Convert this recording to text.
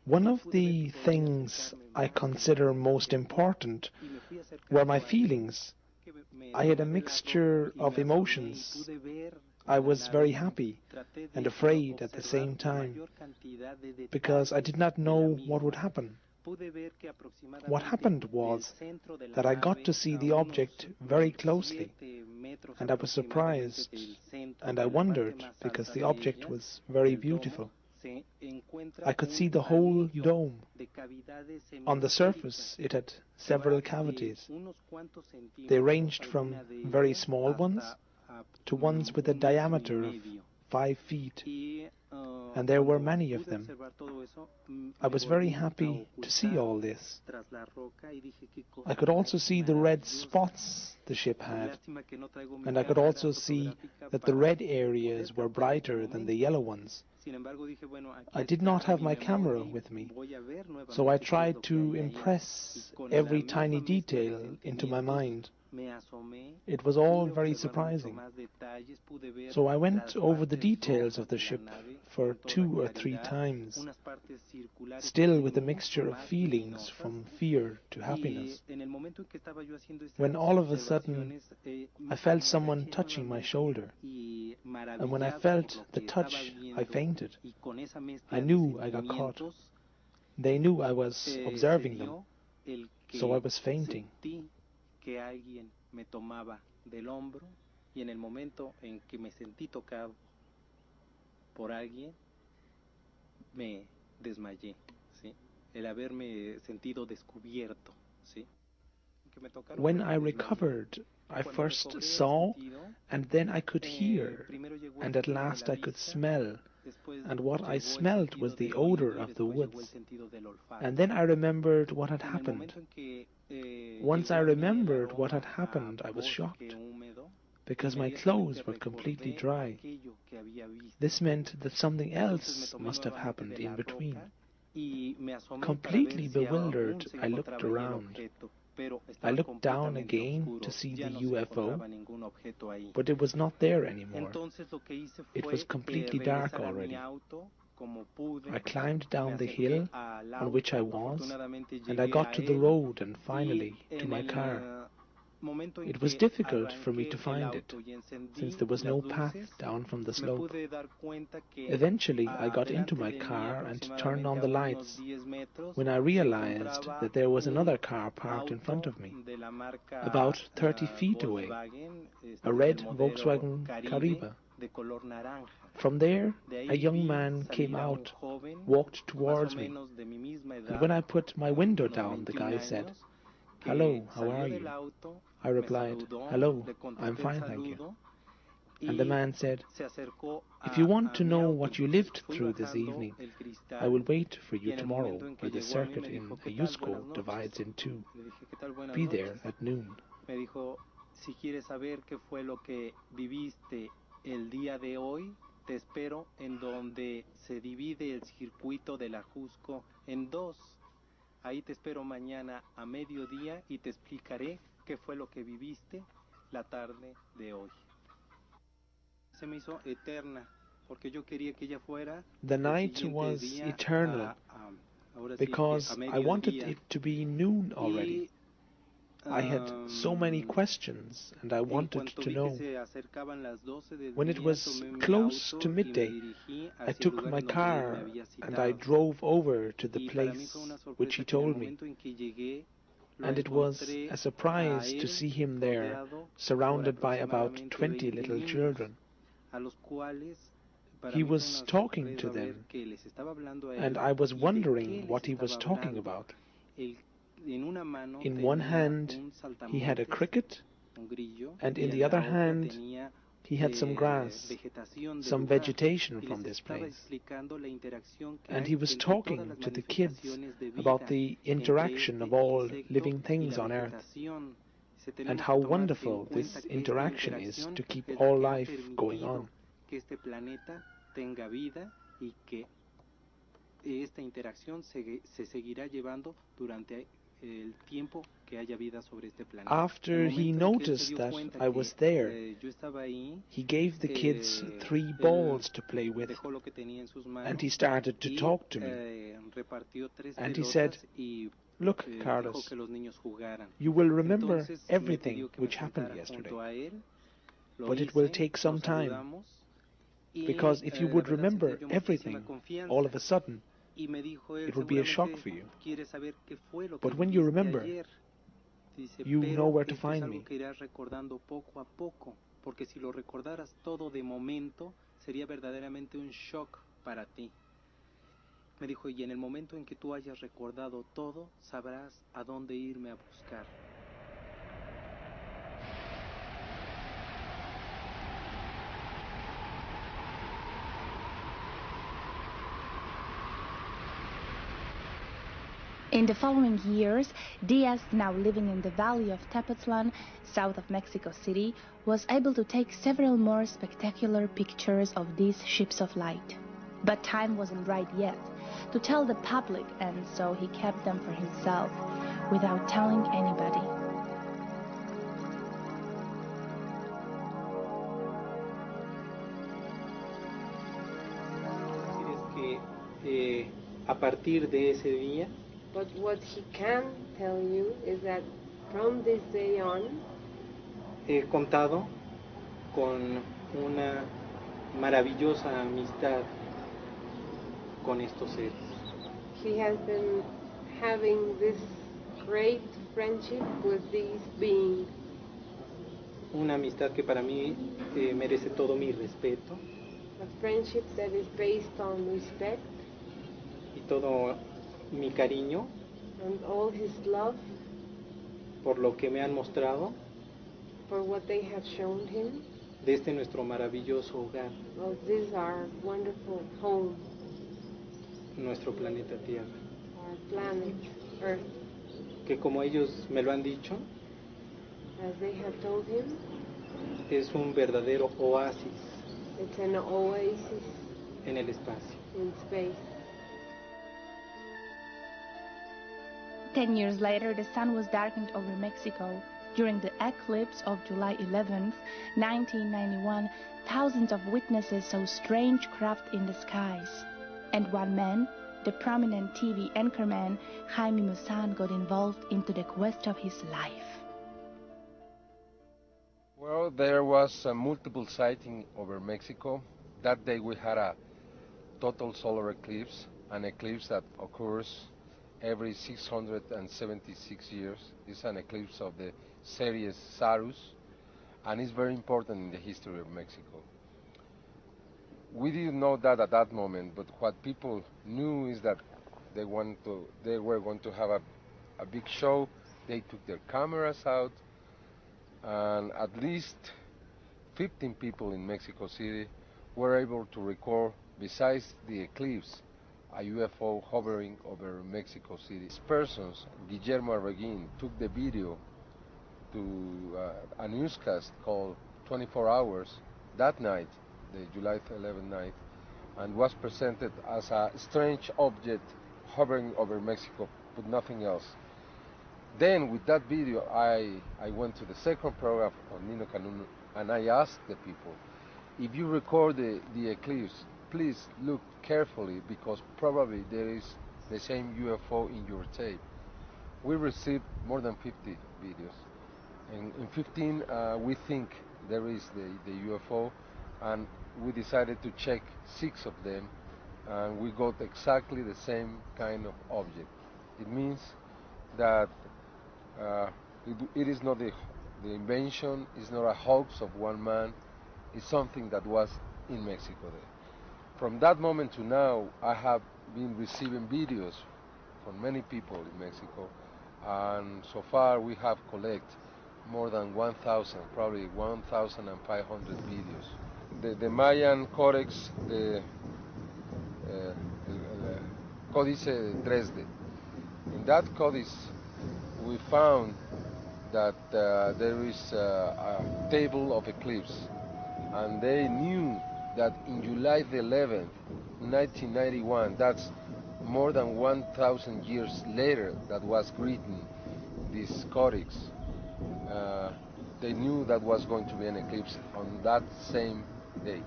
One of the things I consider most important were my feelings. I had a mixture of emotions. I was very happy and afraid at the same time because I did not know what would happen. What happened was that I got to see the object very closely, and I was surprised, and I wondered because the object was very beautiful. I could see the whole dome. On the surface it had several cavities. They ranged from very small ones to ones with a diameter of 5 feet, and there were many of them. I was very happy to see all this. I could also see the red spots the ship had, and I could also see that the red areas were brighter than the yellow ones. I did not have my camera with me, so I tried to impress every tiny detail into my mind. It was all very surprising. So I went over the details of the ship for 2 or 3 times, still with a mixture of feelings from fear to happiness, when all of a sudden I felt someone touching my shoulder, and when I felt the touch I fainted. I knew I got caught. They knew I was observing them, so I was fainting. Que alguien me tomaba del hombro, y en el momento en que me sentí tocado por alguien, me desmayé, ¿sí? El haberme sentido descubierto, ¿sí? When I recovered, I first saw, and then I could hear, and at last I could smell, and what I smelt was the odor of the woods. And then I remembered what had happened. Once I remembered what had happened, I was shocked, because my clothes were completely dry. This meant that something else must have happened in between. Completely bewildered, I looked around. I looked down again to see the UFO, but it was not there anymore. It was completely dark already. I climbed down the hill on which I was, and I got to the road and finally to my car. It was difficult for me to find it, since there was no path down from the slope. Eventually I got into my car and turned on the lights, when I realized that there was another car parked in front of me, about 30 feet away, a red Volkswagen Caribe. From there, a young man came out, walked towards me, and when I put my window down, the guy said, "Hello, how are you?" I replied, "Hello, I'm fine, thank you." And the man said, "If you want to know what you lived through this evening, I will wait for you tomorrow, where the circuit in Ayusco divides in 2. Be there at noon." Si quieres saber qué fue lo que viviste el día de hoy, te espero en donde se divide el circuito del Ajusco en 2. Ahí te espero mañana a mediodía y te explicaré qué fue lo que viviste la tarde de hoy. Se me hizo eterna porque yo quería que ella fuera. The night was eternal because I wanted it to be noon already. I had so many questions, and I wanted to know. When it was close to midday, I took my car and I drove over to the place which he told me. And it was a surprise to see him there, surrounded by about 20 little children. He was talking to them, and I was wondering what he was talking about. In one hand he had a cricket, and in the other hand he had some grass, some vegetation from this place. And he was talking to the kids about the interaction of all living things on Earth, and how wonderful this interaction is to keep all life going on. Esta interacción se seguirá llevando durante el tiempo que que haya vida sobre este planeta. After he noticed that I was there, yo estaba ahí, he gave the kids 3 balls to play with, dejó lo que tenía en sus manos and he started to talk to me. repartió 3 And he pelotas said, y "Look, dejó Carlos, que los niños jugaran. you will remember Entonces me everything pidió que me which happened sentara yesterday, junto a él, lo but it hice, will take some nos time, saludamos y because if you la would verdad remember sentí yo muchísima everything confianza. all of a sudden, Y me dijo él, it would be a shock seguramente for you. quieres saber qué fue lo que But when you viviste remember, ayer. Dice, you know pero where to esto es find algo me. que irás recordando poco a poco, porque si lo recordaras todo de momento, sería verdaderamente un shock para ti. Me dijo, y en el momento en que tú hayas recordado todo, sabrás a dónde irme a buscar. In the following years, Diaz, now living in the valley of Tepoztlan, south of Mexico City, was able to take several more spectacular pictures of these ships of light. But time wasn't right yet to tell the public, and so he kept them for himself, without telling anybody. Es que a partir de ese día, but what he can tell you is that from this day on, he contado con una maravillosa amistad con estos seres. He has been having this great friendship with these beings. Una amistad que para mí merece todo mi respeto. A friendship that is based on respect. Y todo mi cariño. And all his love. Por lo que me han mostrado. For what they have shown him. De este nuestro maravilloso hogar. Oh, this is our wonderful home. Nuestro planeta Tierra. Our planet, Earth. Que como ellos me lo han dicho, as they have told him, es un verdadero oasis. It's an oasis en el espacio. In space. 10 years later, the sun was darkened over Mexico. During the eclipse of July 11th, 1991, thousands of witnesses saw strange craft in the skies. And one man, the prominent TV anchorman Jaime Maussan, got involved into the quest of his life. Well, there was a multiple sighting over Mexico. That day we had a total solar eclipse, an eclipse that occurs every 676 years. It's an eclipse of the series Saros, and it's very important in the history of Mexico. We didn't know that at that moment, but what people knew is that they were going to have a big show. They took their cameras out, and at least 15 people in Mexico City were able to record, besides the eclipse, a UFO hovering over Mexico City. These persons, Guillermo Arreguin, took the video to a newscast called 24 Hours that night, the July 11th night, and was presented as a strange object hovering over Mexico, but nothing else. Then, with that video, I went to the second program on Nino Canunu, and I asked the people, if you record the eclipse, please look carefully, because probably there is the same UFO in your tape. We received more than 50 videos. And in 15, we think there is the UFO, and we decided to check 6 of them, and we got exactly the same kind of object. It means that it is not the invention, it's not a hoax of one man, it's something that was in Mexico there. From that moment to now, I have been receiving videos from many people in Mexico, and so far we have collected more than 1,000, probably 1,500 videos. The Mayan Codex, the Códice de Dresde. In that codex, we found that there is a table of eclipse, and they knew that in July the 11th, 1991, that's more than 1,000 years later that was written, these codex, uh, they knew that was going to be an eclipse on that same date.